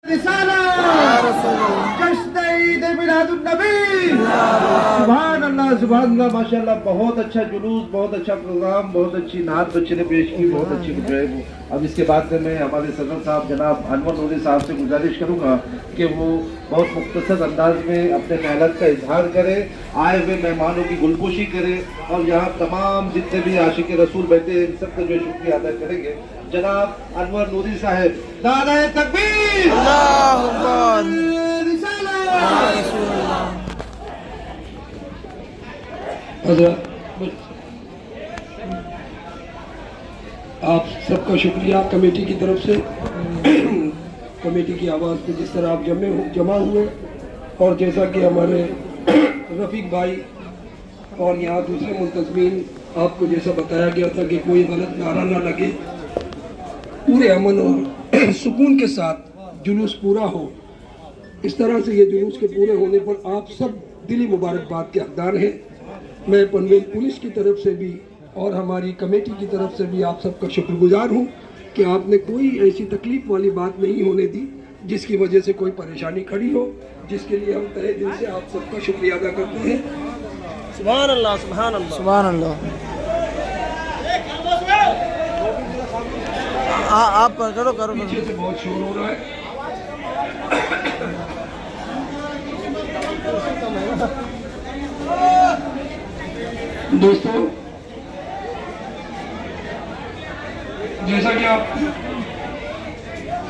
सुभान अल्लाह माशाल्लाह। बहुत अच्छा जुलूस, बहुत अच्छा प्रोग्राम, बहुत अच्छी नात बच्चे ने पेश की, बहुत अच्छी जो है वो। अब इसके बाद में मैं हमारे सदर साहब जनाब अनवर नूरी साहब से गुजारिश करूंगा कि वो बहुत मुख्तसर अंदाज में अपने ख्यालात का इजहार करे, आए हुए मेहमानों की गुलपोशी करे और यहाँ तमाम जितने भी आशिक रसूल बैठे हैं इन सबका जो शुक्रिया अदा करेंगे। जनाब अनवर नूरी साहब, नारे तकबीर, अल्लाहु अकबर। आप सबका शुक्रिया कमेटी की तरफ से। कमेटी की आवाज़ पे जिस तरह आप जमा हुए और जैसा कि हमारे रफ़ीक भाई और यहाँ दूसरे मुंतज़मीन आपको जैसा बताया गया था कि कोई गलत नारा ना लगे, पूरे अमन और सुकून के साथ जुलूस पूरा हो, इस तरह से ये जुलूस के पूरे होने पर आप सब दिली मुबारकबाद के हकदार हैं। मैं पनवेल पुलिस की तरफ से भी और हमारी कमेटी की तरफ से भी आप सबका शुक्रगुजार हूँ कि आपने कोई ऐसी तकलीफ़ वाली बात नहीं होने दी जिसकी वजह से कोई परेशानी खड़ी हो, जिसके लिए हम तहे दिल से आप सबका शुक्रिया अदा करते हैं। सुभान अल्लाह, सुभान अल्लाह, सुभान अल्लाह। आप करो करो। पीछे से बहुत शोर हो रहा है। दोस्तों, जैसा कि आप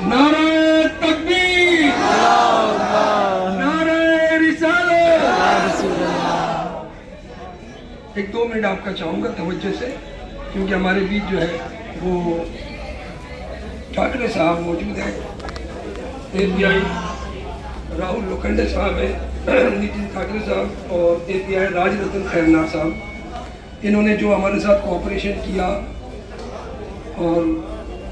नारे तकबीर, नारे रिसालत, एक 2 मिनट आपका चाहूंगा तवज्जो से, क्योंकि हमारे बीच जो है वो ठाकरे साहब मौजूद हैं, API राहुल लोखंडे साहब है, नितिन ठाकरे साहब और API राजरतन खैरनार साहब। इन्होंने जो हमारे साथ कोऑपरेशन किया और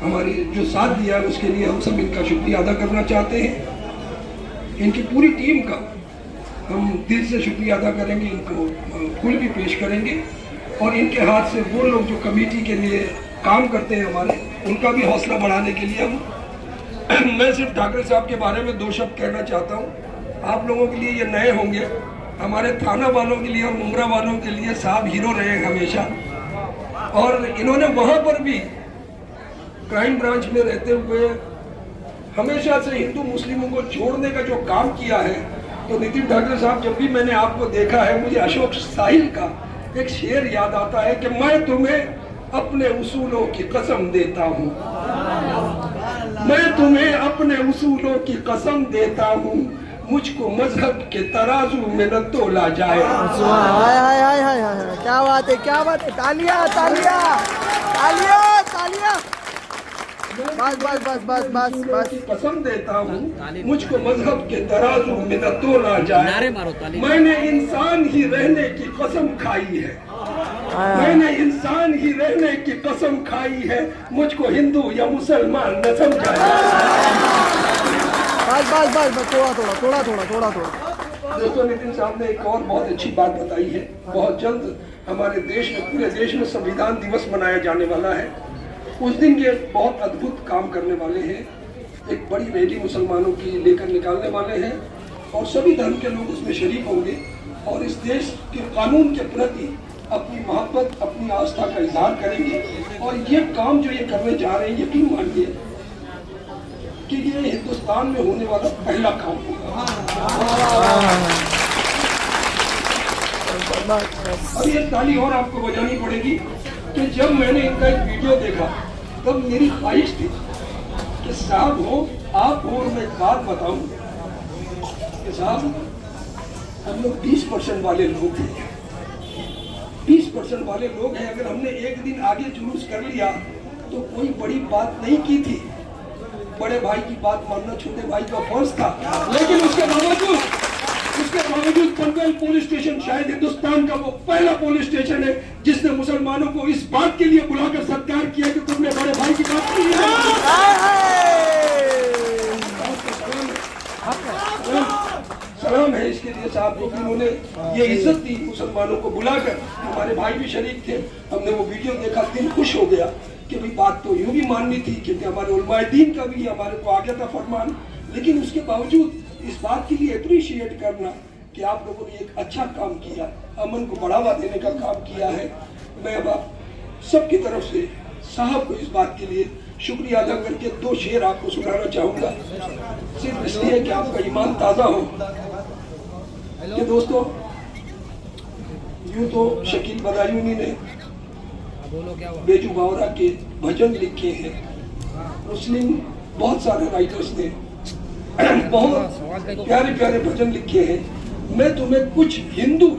हमारी जो साथ दिया उसके लिए हम सब इनका शुक्रिया अदा करना चाहते हैं। इनकी पूरी टीम का हम दिल से शुक्रिया अदा करेंगे, इनको फूल भी पेश करेंगे और इनके हाथ से वो लोग जो कमेटी के लिए काम करते हैं हमारे, उनका भी हौसला बढ़ाने के लिए हम मैं सिर्फ ठाकरे साहब के बारे में 2 शब्द कहना चाहता हूँ। आप लोगों के लिए ये नए होंगे, हमारे थाना वालों के लिए और मुमरा वालों के लिए साहब हीरो रहे हैं हमेशा। और इन्होंने वहाँ पर भी क्राइम ब्रांच में रहते हुए हमेशा से हिंदू मुस्लिमों को जोड़ने का जो काम किया है, तो नितिन ठाकरे साहब, जब भी मैंने आपको देखा है मुझे अशोक साहिल का एक शेर याद आता है कि मैं तुम्हें अपने उसूलों की कसम देता हूँ, मैं तुम्हें अपने उसूलों की कसम देता हूँ, मुझको मजहब के तराजू में न तोला जाए। हाय हाय हाय हाय हाय, क्या बात है, क्या बात है। तालियां तालियां तालियां तालियां। बस बस बस बस बस बस। कसम देता हूँ, मुझको मजहब के तराजू में न तोला जाए। मैंने इंसान ही रहने की कसम खाई है, मैंने इंसान ही रहने की कसम खाई है, मुझको हिंदू या मुसलमान न समझाए। बस बस बस बस, थोड़ा थोड़ा थोड़ा थोड़ा थोड़ा थोड़ा। दोस्तों, नितिन साहब ने एक और बहुत अच्छी बात बताई है। बहुत जल्द हमारे देश में, पूरे देश में संविधान दिवस मनाया जाने वाला है। उस दिन ये बहुत अद्भुत काम करने वाले हैं। एक बड़ी रैली मुसलमानों की लेकर निकालने वाले हैं और सभी धर्म के लोग उसमें शरीक होंगे और इस देश के कानून के प्रति अपनी मोहब्बत, अपनी आस्था का इजहार करेंगे। और ये काम जो ये करने जा रहे हैं, यकीन मानिए कि ये हिंदुस्तान में होने वाला पहला काम होगा। अब ये ताली और आपको बजानी पड़ेगी कि जब मैंने इनका एक वीडियो देखा तब मेरी ख्वाहिश थी कि साहब हो, आप हो, और मैं एक बात बताऊं कि साहब हम लोग 20% वाले लोग हैं, 20% वाले लोग हैं। अगर हमने एक दिन आगे जुलूस कर लिया तो कोई बड़ी बात नहीं की थी। बड़े भाई की बात मानना छोटे भाई का फर्ज था, लेकिन उसके बावजूद पनवेल पुलिस स्टेशन शायद हिंदुस्तान का वो पहला पुलिस स्टेशन है जिसने मुसलमानों को इस बात के लिए बुलाकर सत्कार किया कि तुमने बड़े भाई की बात की है। सलाम है इसके लिए साहब को, उन्होंने ये इज्जत दी मुसलमानों को बुलाकर। हमारे भाई भी शरीक थे, हमने वो वीडियो देखा, दिल खुश हो गया कि भाई बात तो यूं भी माननी थी, क्योंकि हमारे उलमाए दीन का भी हमारे को आ गया था फरमान। लेकिन उसके बावजूद इस बात के लिए अप्रिशिएट करना कि आप लोगों ने एक अच्छा काम किया, अमन को बढ़ावा देने का काम किया है। मैं अब आप सबकी तरफ से साहब को इस बात के लिए शुक्रिया अदा करके 2 शेर आपको सुनाना चाहूँगा, सिर्फ इसलिए कि आपका ईमान ताज़ा हो। कि दोस्तों, यूँ तो शकील बदायूनी ने बेजू बावरा के भजन लिखे हैं, मुस्लिम बहुत सारे राइटर्स ने बहुत प्यारे प्यारे भजन लिखे हैं। मैं तुम्हें कुछ हिंदू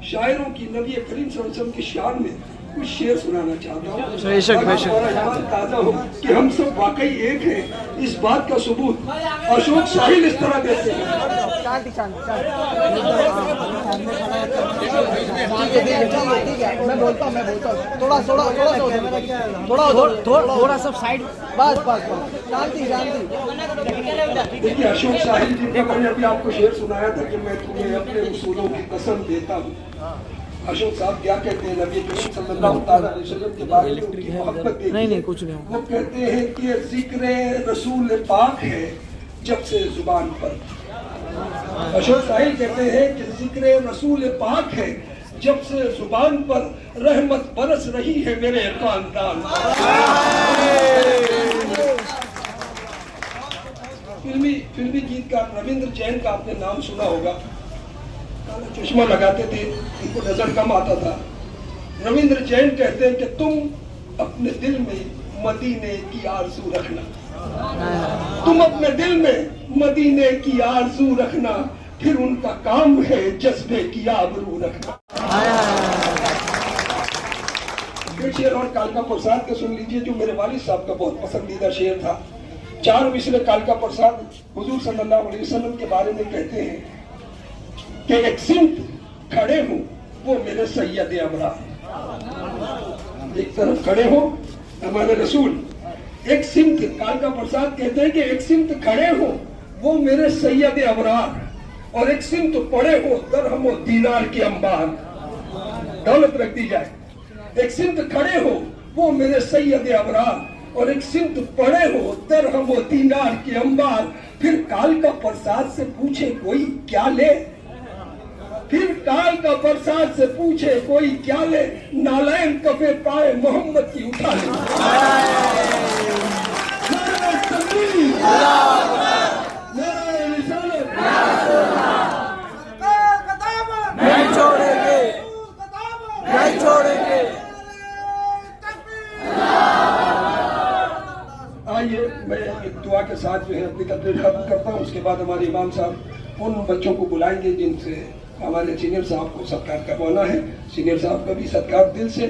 शायरों की नबी करीम सल्लल्लाहु अलैहि वसल्लम की शान में कुछ शेर सुनाना चाहता हूँ, हमारा ईमान ताज़ा हो कि हम सब वाकई एक हैं। इस बात का सबूत अशोक साहिल इस तरह देते हैं। मैं बोलता हूँ थोड़ा सब साइड, बस शांति। देखिए, अशोक साहिल जी का मैंने अभी आपको शेर सुनाया था कि मैं तुम्हें अपने उसूलों की कसम देता हूँ। अशोक साहब क्या कहते हैं नबी करीम सल्लल्लाहु अलैहि वसल्लम के बारे में, उनकी मोहब्बत देखिए। नहीं कुछ नहीं। वो कहते हैं कि जिक्र रसूल पाक है जब से जुबान पर। अशोक साहिल कहते हैं कि जिक्र रसूल पाक है जब से जुबान पर, रहमत बरस रही है मेरे खानदान। फिल्मी गीतकार रविंद्र जैन का आपने नाम सुना होगा, चश्मा लगाते थे, इनको नजर कम आता था। रविंद्र जैन कहते हैं कि तुम अपने दिल में मदीने की आरज़ू रखना, तुम अपने दिल में मदीने की आरज़ू रखना, फिर उनका काम है जज्बे की आबरू रखना। एक शेर और कालका प्रसाद का सुन लीजिए, जो मेरे वालिद साहब का बहुत पसंदीदा शेर था। 4 मिसरे कालका प्रसाद हुजूर सल्लल्लाहु अलैहि वसल्लम के बारे में कहते हैं कि एक सिमत खड़े हो वो मेरे सैयद अबरार। एक तरफ खड़े हो हमारे रसूल, एक सिमत, कालका प्रसाद कहते हैं कि एक सिमत खड़े हो वो मेरे सैयद अबरार, और एक सिमत पड़े हो दरहम व दीनार के अंबार। दौलत रख दी जाए। एक सिमत खड़े हो वो मेरे सैयद अबरार, और एक सिमत पड़े हो दरहम व दीनार के अंबार। फिर कालका प्रसाद से पूछे कोई क्या ले, फिर काल का प्रसाद से पूछे कोई क्या ले, नालायन कफे पाए मोहम्मद की उठा ले। नहीं छोड़ेंगे। आइए, मैं एक दुआ के साथ जो है अपनी तकरीर खत्म करता हूँ। उसके बाद हमारे इमाम साहब उन बच्चों को बुलाएंगे जिनसे हमारे सीनियर साहब को सत्कार करवाना है। सीनियर साहब का भी सत्कार दिल से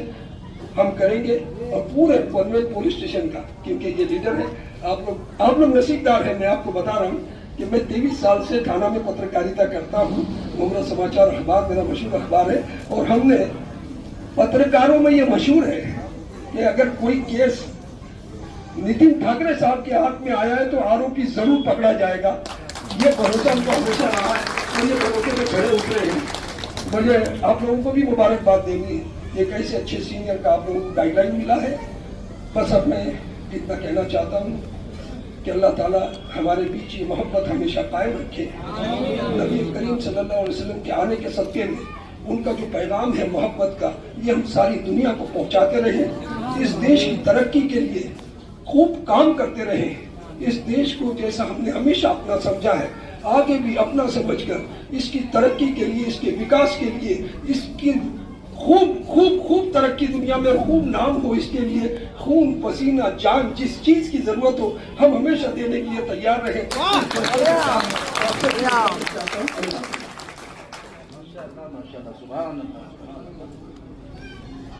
हम करेंगे, और पूरे पनवेल पुलिस स्टेशन का, क्योंकि ये लीडर है। आप लोग नसीबदार हैं। मैं आपको बता रहा हूँ कि मैं 23 साल से थाना में पत्रकारिता करता हूँ। मुमरा समाचार अखबार मेरा मशहूर अखबार है, और हमने पत्रकारों में ये मशहूर है कि अगर कोई केस नितिन ठाकरे साहब के हाथ में आया है तो आरोपी जरूर पकड़ा जाएगा। ये भरोसा उनको हमेशा रहा है, तो ये भरोसे में खड़े उतरे हैं। मुझे आप लोगों को भी मुबारकबाद देनी है, एक ऐसे अच्छे सीनियर का आप लोगों को गाइडलाइन मिला है। बस अब मैं इतना कहना चाहता हूँ कि अल्लाह ताला हमारे बीच ये मोहब्बत हमेशा कायम रखे। नबी करीम सल्लल्लाहु अलैहि वसल्लम के आने के सदक़े में उनका जो पैगाम है मोहब्बत का, ये हम सारी दुनिया को पहुँचाते रहें। इस देश की तरक्की के लिए खूब काम करते रहे। इस देश को जैसा हमने हमेशा अपना समझा है, आगे भी अपना समझकर इसकी तरक्की के लिए, इसके विकास के लिए, इसकी खूब खूब खूब तरक्की दुनिया में खूब नाम हो, इसके लिए खून पसीना जान जिस चीज की जरूरत हो हम हमेशा देने के लिए तैयार रहे। माशाअल्लाह, सुभान अल्लाह।